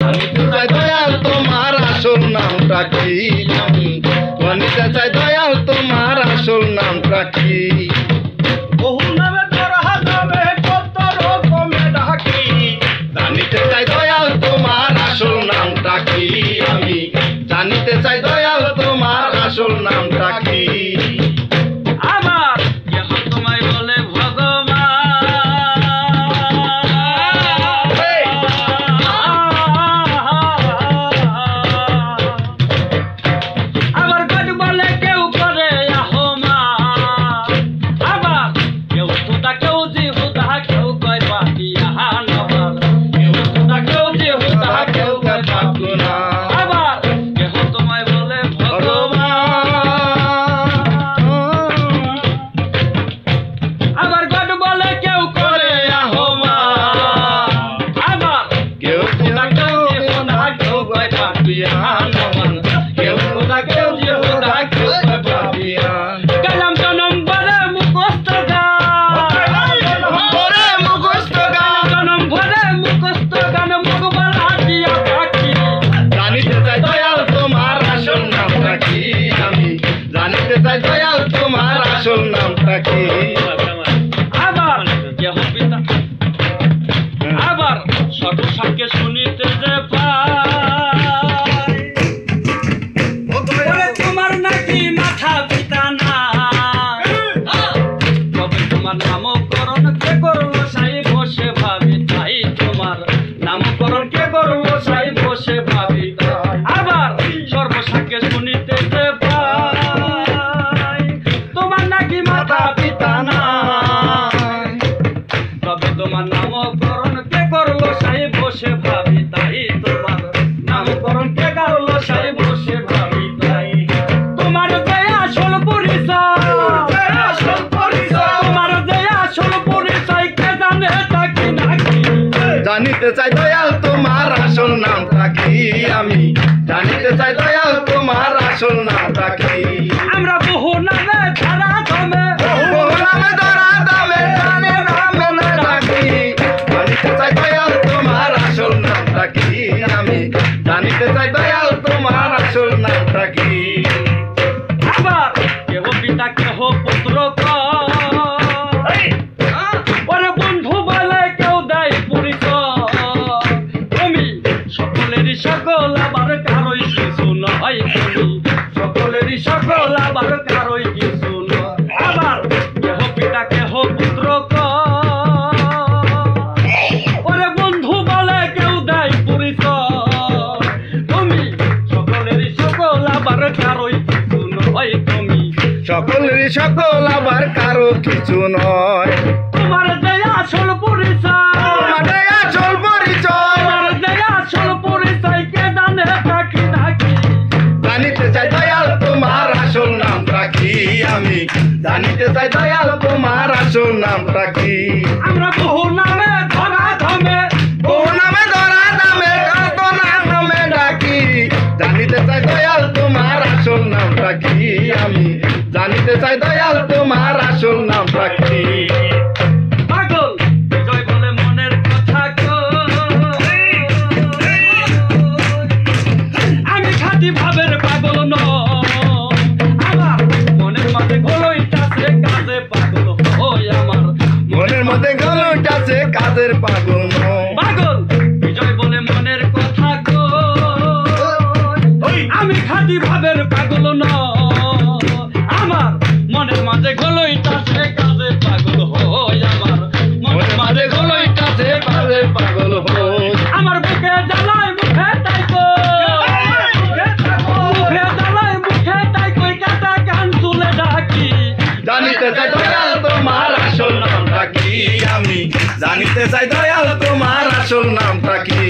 জানিতে চাই দয়াল তোমার আসল নামটা কি আমি জানিতে চাই দয়াল তোমার আসল নামটা কি বহু নামে ধরা যাবে কত রকমে ডাকি জানিতে চাই দয়াল তোমার আসল নামটা কি আমি জানিতে চাই দয়াল তোমার আসল নামটা কি আমার কেহ তোমায় বলে দয়াল তোমার আসল নামটা কি আবার কেহ পিতা আবার সর্বসাক্ষে শুনিতে যে পায় তোমার নাকি মাথা পিতা না তবে তোমার নামকরণ কে করলো সাই বসে ভাবি তাই তোমার নামকরণ কে করলো সাই বসে ভাবি আবার সর্বসাক্ষে শুনিতে যে তোমার নামকরণ কে করলো সাই বসে ভাবি তাই তোমার নামকরণ কে করলো সাই বসে ভাবি তাই তোমার যে আসল পরিচয় তোমার যে আসল পরিচয় কে জানে তাকে নাকি জানিতে চাই দয়াল তোমার আসল নামটা কি আমি জানিতে চাই দয়াল তোমার আসল নামটা কি আমরা বহু নামে ধরা দমে বহু নামে ধরা দমে জানে নামে না ডাকি জানিতে চাই দয়াল তোমার আসল নামটা কি আমি জানিতে চাই দয়াল তোমার আসল নামটা কি আবার কেহ পিতা কেহ পুত্র ওরে বন্ধু বলে কেউ দেয় পরিচয় তুমি সকলেরই সকল আবার কারোই কিছু নয় তুমি সকলেরই সকল আবার কারোই কিছু নয় আবার কেহ পিতা কেহ পুত্র ওরে বন্ধু বলে কেউ দেয় পরিচয় তুমি সকলেরই সকল আবার কারোই কিছু নয় তুমি সকলেরই সকল আবার কারো কিছু নয় তোমার যে আসল পরিচয় তোমার আসল পরিচয় তোমার যে আসল পরিচয় কে জানে তাকে নাকি জানিতে চাই দয়াল তোমার আসল নামটা কি আমি জানিতে চাই দয়াল তোমার আসল নামটা কি আমরা বহু নামে ধরা ধমে বহু নামে ধরা দামে কত নামে ডাকি জানিতে চাই দয়াল তোমার আসল নামটা কি আমি জানিতে চাই দয়াল তোমার আসল নামটা কি পাগল বিজয় বলে মনের কথা আমি খাঁটি ভাবের পাগল আমার মনের মাঝে গলইতাছে কাজে পাগল ওই আমার মনের মধ্যে গলুটাছে কাজের পাগল পাগল বিজয় বলে মনের কথা আমি খাঁটি ভাবের পাগল আমার মনের মাঝে গলইতাছে কাজে পাগল হই আমার মনের মাঝে গলইতাছে কাজে পাগল হই আমার বুকে জ্বালায় মুখে তাই মুখে জ্বালায় মুখে তাই কই কাটা গান তুলে ডাকি জানিতে চাই দয়াল তোমার আসল নামটা কি আমি জানিতে চাই দয়াল তোমার আসল নামটা কি